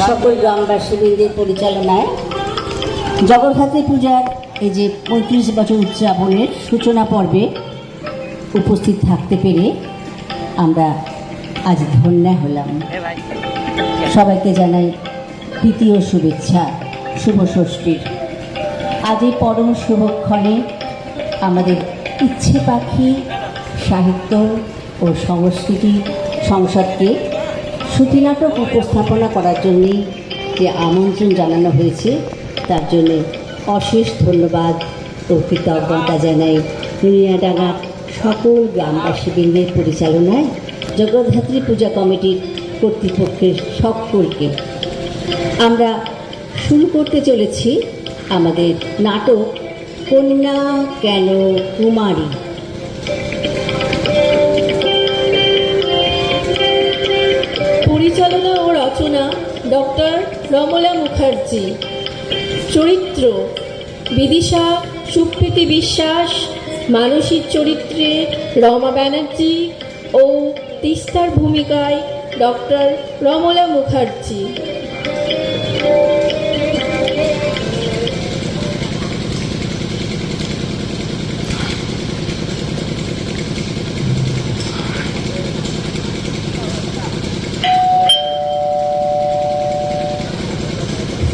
সকল গ্রামবাসীবৃন্দের পরিচালনায় জগদ্ধাত্রী পূজার এই যে ৩৫ বছর উদযাপনের সূচনা পর্বে উপস্থিত থাকতে পেরে আমরা আজ ধন্য হলাম। সবাইকে জানাই প্রীতি ও শুভেচ্ছা শুভ ষষ্ঠীর। আজ এই পরম শুভক্ষণে আমাদের ইচ্ছে পাখি সাহিত্য ও সংস্কৃতি সংসদকে শ্রুতিনাটক উপস্থাপনা করার জন্যেই যে আমন্ত্রণ জানানো হয়েছে তার জন্যে অশেষ ধন্যবাদ ও কৃতজ্ঞতা জানাই নুনিয়াডাঙ্গার সকল গ্রামবাসীবৃন্দের পরিচালনায় জগদ্ধাত্রী পূজা কমিটির কর্তৃপক্ষের সকলকে। আমরা শুরু করতে চলেছি আমাদের নাটক কন্যা কেন কুমারী। পরিচালনা ও রচনা ডক্টর রমলা মুখার্জি। চরিত্র বিদিশা সুপ্রীতি বিশ্বাস, মানসীর চরিত্রে রমা ব্যানার্জি ও তিস্তার ভূমিকায় ডক্টর রমলা মুখার্জি।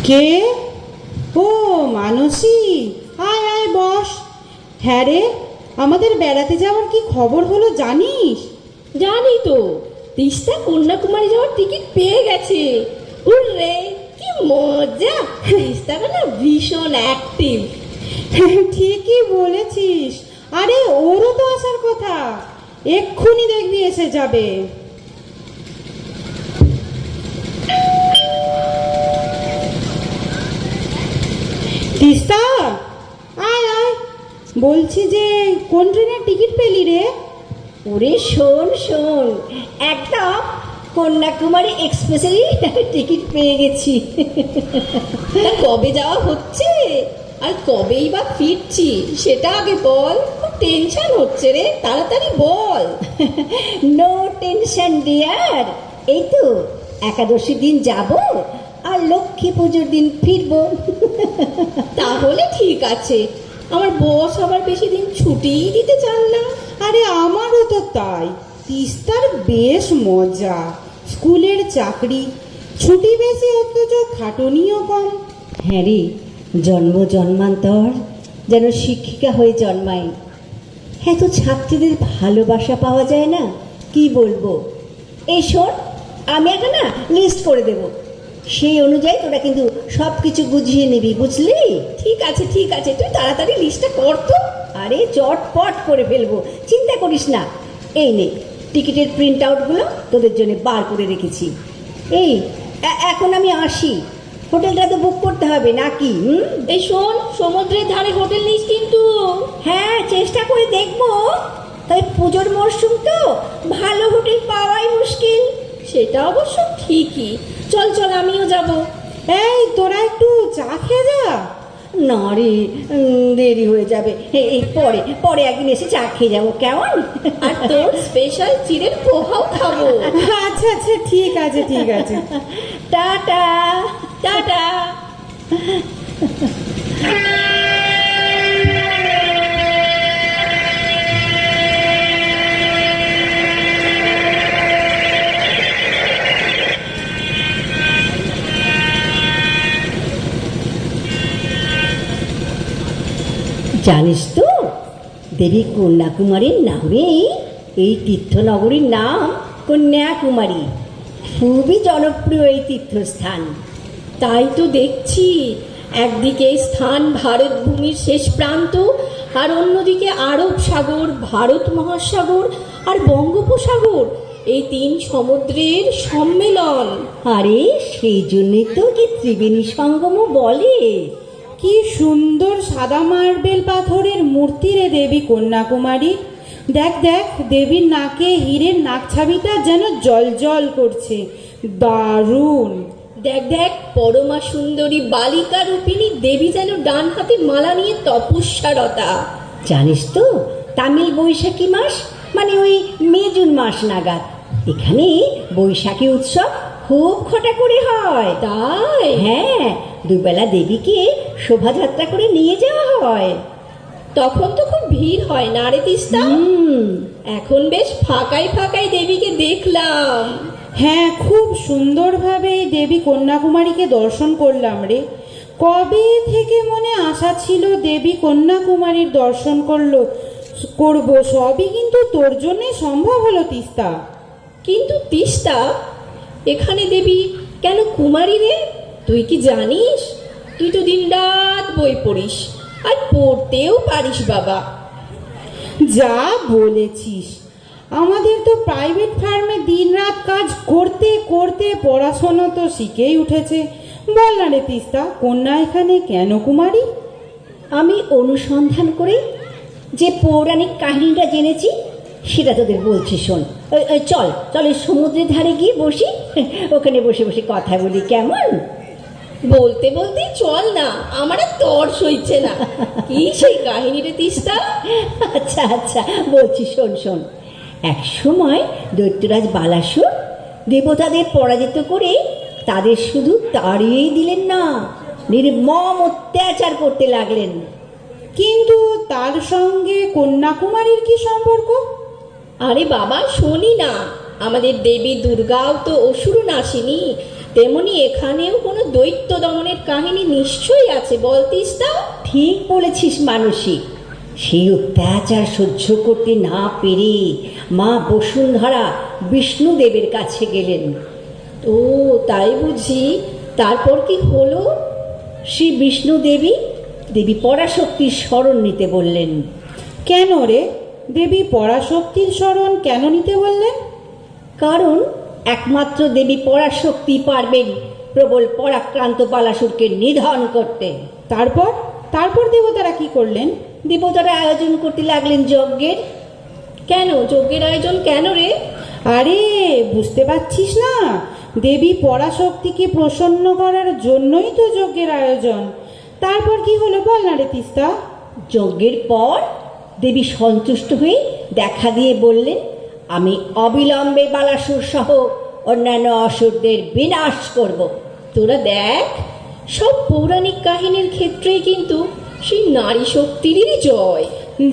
কে? ও মানসী, আয় আয় বস। হ্যাঁ রে, আমাদের বেড়াতে যাওয়ার কি খবর হলো জানিস? জানি তো, তিস্তা কন্যাকুমারী যাওয়ার টিকিট পেয়ে গেছে। হুররে, কি মজা! তিস্তাটা না ভীষণ অ্যাক্টিভ। ঠিকই বলেছিস। আরে ওরও তো আসার কথা, এক্ষুনি দেখবি এসে যাবে। তিস্তা, আয় আয়। বলছি যে কোন ট্রেনের টিকিট পেলি রে? ওরে শোন শোন, একদম কন্যাকুমারী এক্সপ্রেসেরই টিকিট পেয়ে গেছি। তা কবে যাওয়া হচ্ছে আর কবেই বা ফিরছি সেটা আগে বল। খুব টেনশন হচ্ছে রে, তাড়াতাড়ি বল। নো টেনশন ডিয়ার, এই তো একাদশী দিন যাব আর লক্ষ্মী পুজোর দিন ফিরবো। তাহলে ঠিক আছে। আমার বস আবার বেশি দিন ছুটিই দিতে চান না। আরে আমারও তো তাই। তিস্তার বেশ মজা, স্কুলের চাকরি, ছুটি বেশি অথচ খাটুনিও কম। হ্যাঁ রে, জন্ম জন্মান্তর যেন শিক্ষিকা হয়ে জন্মাই। হ্যাঁ, তো ছাত্রীদের ভালোবাসা পাওয়া যায় না, কি বলবো। এই শোন, আমি একটা না লিস্ট করে দেব, সেই অনুযায়ী তোরা কিন্তু সব কিছু বুঝিয়ে নিবি, বুঝলি? ঠিক আছে ঠিক আছে, তুই তাড়াতাড়ি লিস্টটা কর তো। আরে চটপট করে ফেলবো, চিন্তা করিস না। এই নে টিকিটের প্রিন্ট আউটগুলো তোদের জন্য বার করে রেখেছি। এই এখন আমি আসি, হোটেলটা তো বুক করতে হবে নাকি? এই শোন, সমুদ্রের ধারে হোটেল নিস কিন্তু। হ্যাঁ, চেষ্টা করে দেখবো। তবে পুজোর মরশুম তো, ভালো হোটেল পাওয়াই মুশকিল। সেটা অবশ্য ঠিকই। চল চল, আমিও যাব। এই তোরা একটু চা খেয়ে যা। না রে, দেরি হয়ে যাবে। এই পরে পরে একদিন এসে চা খেয়ে যাবো, কেমন? আর তোর স্পেশাল চিড়ের পোহাও খাবো। আচ্ছা আচ্ছা, ঠিক আছে ঠিক আছে। Tata tata. জানিস তো, দেবী কন্যাকুমারীর নামেই এই তীর্থনগরীর নাম কন্যাকুমারী। খুবই জনপ্রিয় এই তীর্থস্থান। তাই তো দেখছি, একদিকে স্থান ভারত ভূমির শেষ প্রান্ত, আর অন্যদিকে আরব সাগর, ভারত মহাসাগর আর বঙ্গোপসাগর, এই তিন সমুদ্রের সম্মেলন। আরে সেই জন্যই তো কি ত্রিবেণী সঙ্গমও বলে। কি সুন্দর সাদা মার্বেল পাথরের মূর্তি রে দেবী কন্যাকুমারী। দেখ দেখ, দেবীর নাকে হীরের নাকছাবিটা যেন জলজল করছে, দারুণ। দেখ দেখ, পরমা সুন্দরী বালিকা রূপিণী দেবী যেন ডান হাতে মালা নিয়ে তপস্যারতা। জানিস তো, তামিল বৈশাখী মাস মানে ওই মে জুন মাস নাগাদ এখানে বৈশাখী উৎসব খুব খটা করে হয়। তাই? হ্যাঁ, দুবেলা দেবীকে শোভাযাত্রা করে নিয়ে যাওয়া হয়। তখন তো খুব ভিড় হয় না রে তিস্তা? এখন বেশ ফাঁকাই ফাঁকাই দেবীকে দেখলাম। হ্যাঁ, খুব সুন্দরভাবে এই দেবী কন্যাকুমারীকে দর্শন করলাম রে। কবে থেকে মনে আশা ছিল দেবী কন্যাকুমারীর দর্শন করব, সবই কিন্তু তোর জন্যে সম্ভব হলো তিস্তা। কিন্তু তিস্তা, এখানে দেবী কেন কুমারী রে? তুই কি জানিস? তুই তো দিনরাত বই পড়িস, আর পড়তেও পারিস বাবা। যা বলেছিস, আমাদের তো প্রাইভেট ফার্মে দিনরাত কাজ করতে করতে পড়াশোনা তো শিখেই উঠেছে। বল না রে তিস্তা, কন্যা এখানে কেন কুমারী? আমি অনুসন্ধান করে যে পৌরাণিক কাহিনীটা জেনেছি সেটা তোদের বলছি, শোন। চল চল, ওই সমুদ্রের ধারে গিয়ে বসি, ওখানে বসে বসে কথা বলি, কেমন? বলতে বলতে চল না, আমার আর তর সইছে না। কি সেই কাহিনী রে তিস্তা? আচ্ছা আচ্ছা বলছি, শোন শোন। এক সময় দৈত্যরাজ বালাসুর দেবতাদের পরাজিত করে তাদের শুধু তাড়িয়েই দিলেন না, নির্মম অত্যাচার করতে লাগলেন। কিন্তু তার সঙ্গে কন্যাকুমারীর কি সম্পর্ক? আরে বাবা শোনি না, আমাদের দেবী দুর্গাও তো অসুর নাসিনী, তেমনি এখানেও কোনো দৈত্য দমনের কাহিনী নিশ্চয়ই আছে। বল তিস্তা। ঠিক বলেছিস মানসী। সেই অত্যাচার সহ্য করতে না পেরে মা বসুন্ধরা বিষ্ণুদেবের কাছে গেলেন। ও তাই বুঝি? তারপর কি হলো? শ্রী বিষ্ণুদেবী দেবী পরাশক্তির শরণ নিতে বললেন। কেন রে, দেবী পরাশক্তির শরণ কেন নিতে বললেন? কারণ একমাত্র দেবী পরাশক্তি পারবেন প্রবল পরাক্রান্ত বালাসুরকে নিধন করতে। তারপর তারপর দেবতারা কি করলেন? দেবতারা আয়োজন করতে লাগলেন যজ্ঞের। কেন যজ্ঞের আয়োজন কেন রে? আরে বুঝতে পারছিস না, দেবী পরাশক্তিকে প্রসন্ন করার জন্যই তো যজ্ঞের আয়োজন। তারপর কি হলো বল না রে তিস্তা। যজ্ঞের পর দেবী সন্তুষ্ট হয়ে দেখা দিয়ে বললেন, আমি অবিলম্বে বালাসুর সহ অন্যান্য অসুরদের বিনাশ করব। তোরা দেখ, সব পৌরাণিক কাহিনীর ক্ষেত্রেই কিন্তু সেই নারী শক্তিরই জয়।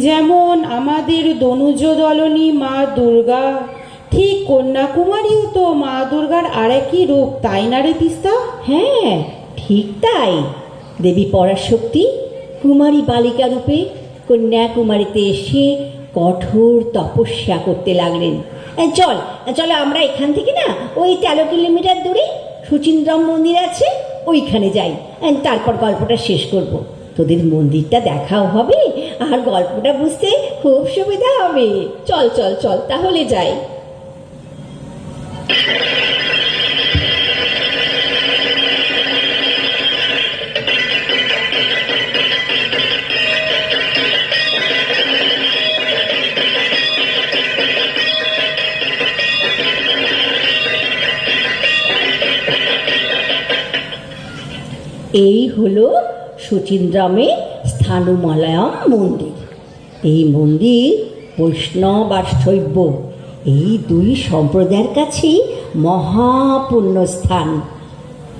যেমন আমাদের দনুজ দলনী মা দুর্গা, ঠিক কন্যাকুমারীও তো মা দুর্গার আরেকই রূপ, তাই না রে তিস্তা? হ্যাঁ ঠিক তাই। দেবী পরাশক্তি কুমারী বালিকা রূপে কন্যাকুমারীতে এসে কঠোর তপস্যা করতে লাগলেন। চল চলো, আমরা এখান থেকে না ওই 13 কিলোমিটার দূরে সুচিন্দ্রম মন্দির আছে, ওইখানে যাই। তারপর গল্পটা শেষ করব। তোদের মন্দিরটা দেখাও হবে আর গল্পটা বুঝতে খুব সুবিধা হবে। চল চল চল তাহলে যাই। এই হলো সুচিন্দ্রমে স্থানুমলয়ম মন্দির। এই মন্দির বৈষ্ণব আর শৈব এই দুই সম্প্রদায়ের কাছেই মহাপুণ্যস্থান।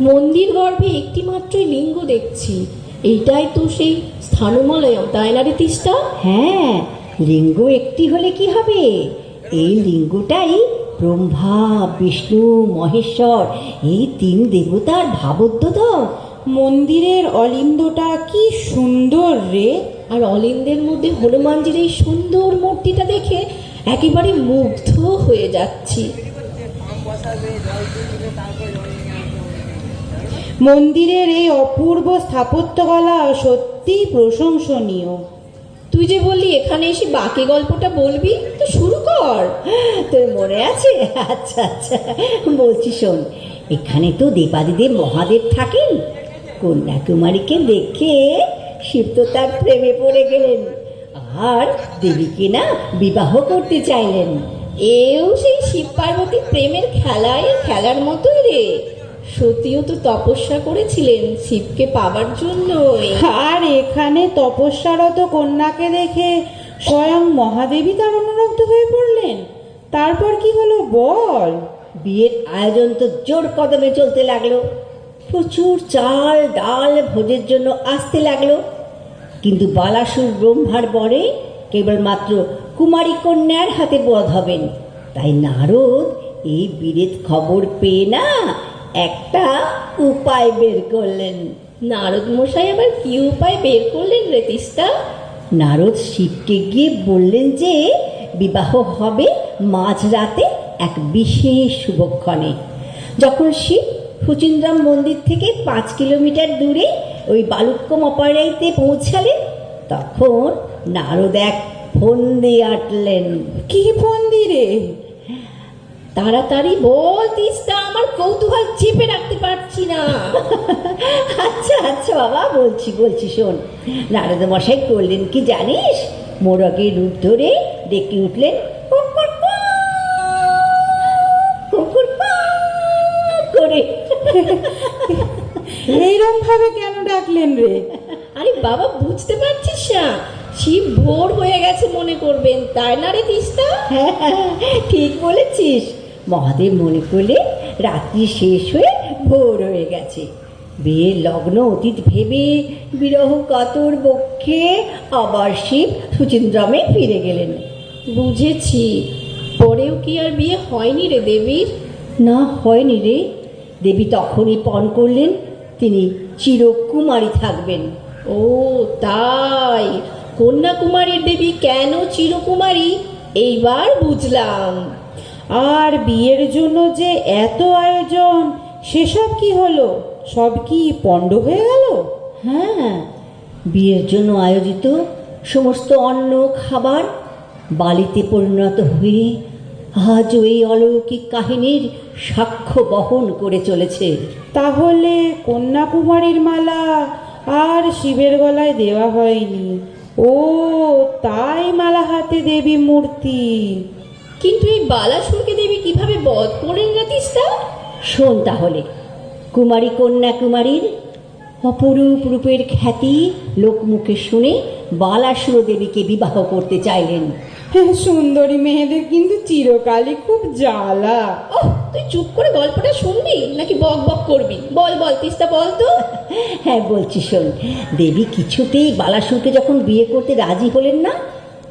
মন্দির গর্ভে একটি মাত্রই লিঙ্গ দেখছি, এইটাই তো সেই স্থানুমলয়ম, তাই না রে তিস্তা? হ্যাঁ, লিঙ্গ একটি হলে কি হবে, এই লিঙ্গটাই ব্রহ্মা বিষ্ণু মহেশ্বর এই 3 দেবতার ভাবোদ্বোধক। মন্দিরের অলিন্দটা কি সুন্দর রে। আর অলিন্দের মধ্যে হনুমানজির এই সুন্দর মূর্তিটা দেখে একেবারে মুগ্ধ হয়ে যাচ্ছি। মন্দিরের এই অপূর্ব স্থাপত্যকলা সত্যিই প্রশংসনীয়। তুই যে বললি এখানে এসে বাকি গল্পটা বলবি, তো শুরু কর। তোর মনে আছে? আচ্ছা আচ্ছা বলছি, শোন। এখানে তো দেবাদিদেব মহাদেব থাকেন। কন্যাকুমারীকে দেখে শিব তো তার প্রেমে পড়ে গেলেন আর দেবীকে না বিবাহ করতে চাইলেন। এও সেই শিব পার্বতী প্রেমের খেলার মতোই রে। সতীও তো তপস্যা করেছিলেন শিবকে পাবার জন্যই। আর এখানে তপস্যারত কন্যাকে দেখে স্বয়ং মহাদেবী তার অনুরক্ত হয়ে পড়লেন। তারপর কি হলো বল। বিয়ের আয়োজন তো জোর কদমে চলতে লাগলো। প্রচুর চাল ডাল ভোজের জন্য আসতে লাগলো। কিন্তু বালাসুর ব্রহ্মার বরে কেবলমাত্র কুমারী কন্যার হাতে বধ হবেন। তাই নারদ এই বিরেত খবর পেয়ে না একটা উপায় বের করলেন। নারদ মশাই আবার কি উপায় বের করলেন রে তিস্তা? নারদ শিবকে গিয়ে বললেন যে বিবাহ হবে মাঝরাতে এক বিশেষ শুভক্ষণে। যখন শিব সুচিন্দ্রাম মন্দির থেকে 5 কিলোমিটার দূরে ওই বালুক্কম অপারাইতে পৌঁছালেন, তখন নারদ এক ফন্দি আটলেন। কি ফন্দি রে? তাড়াতাড়ি বল তিস্তা, আমার কৌতূহল চেপে রাখতে পারছি না। আচ্ছা আচ্ছা বাবা, বলছি শোন। নারদ মশাই করলেন কি জানিস? মোরগের রূপ ধরে ডেকে উঠলেন, কুকুর কুকুর করে। এইরকম ভাবে কেন ডাকলেন রে? আরে বাবা, বুঝতে পারছিস না? শিব ভোর হয়ে গেছে মনে করবেন, তাই না রে তিস্তা? হ্যাঁ, ঠিক বলেছিস। মহাদেব মনে করলে রাত্রি শেষ হয়ে ভোর হয়ে গেছে। বিয়ের লগ্ন অতীত ভেবে বিরহ কাতর বক্ষে আবার শিব সুচিন্দ্রামে ফিরে গেলেন। বুঝেছি। পরেও কি আর বিয়ে হয়নি রে দেবীর? না, হয়নি রে। দেবী তখনই পণ করলেন তিনি চিরকুমারী থাকবেন। ও তাই, কন্যাকুমারীর দেবী কেন চিরকুমারী এইবার বুঝলাম। আর বিয়ের জন্য যে এত আয়োজন, সেসব কি হলো? সব কি পণ্ড হয়ে গেল? হ্যাঁ, বিয়ের জন্য আয়োজিত সমস্ত অন্ন খাবার বালিতে পরিণত হয়ে আজও এই অলৌকিক কাহিনীর সাক্ষ্য বহন করে চলেছে। তাহলে কন্যাকুমারীর মালা আর শিবের গলায় দেওয়া হয়নি। ও তাই মালা হাতে দেবী মূর্তি। কিন্তু এই বালাসুরকে দেবী কিভাবে বধ করলেন রে তিস্তা? শোন তাহলে। কুমারী কন্যাকুমারীর অপরূপ রূপের খ্যাতি লোকমুখে শুনে বালাসুর দেবীকে বিবাহ করতে চাইলেন। সুন্দরী মেয়েদের কিন্তু চিরকালই খুব জ্বালা। ওহ, তুই চুপ করে গল্পটা শুনবি নাকি বক বক করবি? বল বল তিস্তা, বল তো। হ্যাঁ বলছি, শোন। দেবী কিছুতেই বালাসুরকে যখন বিয়ে করতে রাজি হলেন না,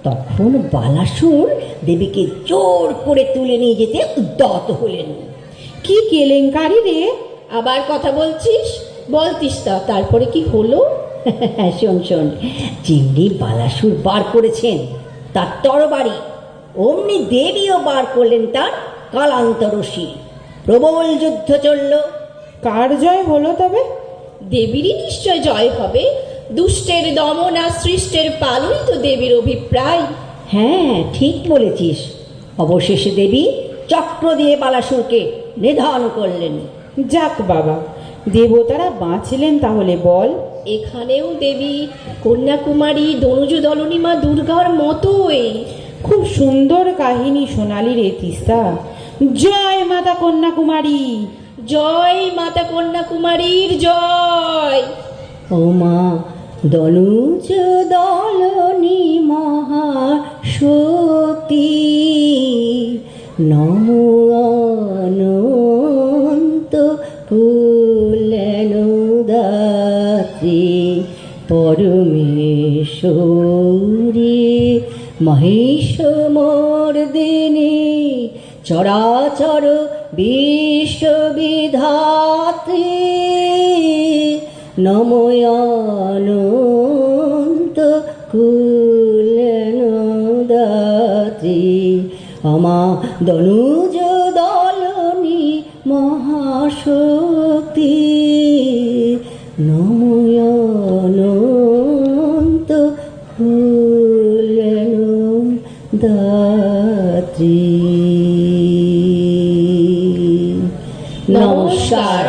তখন বালাসুর দেবীকে জোর করে তুলে নিয়ে যেতে উদ্যত হলেন। কি কেলেঙ্কারি রে! আবার কথা বলছিস? বল তিস্তা, তারপরে কি হলো? শোন, যেমনি বালাসুর বার করেছেন তার তরবারি, অমনি দেবীও বার করলেন তার কালান্তরশী। প্রবল যুদ্ধ চলল। কার জয় হলো তবে? দেবীরই নিশ্চয় জয় হবে। দুষ্টের দমন আর সৃষ্টের পালনই তো দেবীর অভিপ্রায়। হ্যাঁ, ঠিক বলেছিস। অবশেষে দেবী চক্র দিয়ে বালাসুরকে নিধন করলেন। যাক বাবা, দেবতারা বাঁচলেন তাহলে বল। এখানেও দেবী কন্যাকুমারী দনুজ দলনী মা দুর্গার মতোই। খুব সুন্দর কাহিনী শোনালি রে তিস্তা। জয় মাতা কন্যাকুমারী। জয় মাতা কন্যাকুমারীর জয়। ও মা দনুজ দলনী মহাশক্তি, নমো অনন্ত কুলেনুদাত্রী পরমেশ্বরী মহিষমর্দিনী চরাচর বিশ্ববিধাত্রী নমো অনন্ত কুলেনুদাত্রী অমা দনুজ দলনী মহাশক্তি নমো অনন্ত কুলেনুদাত্রী। নমস্কার।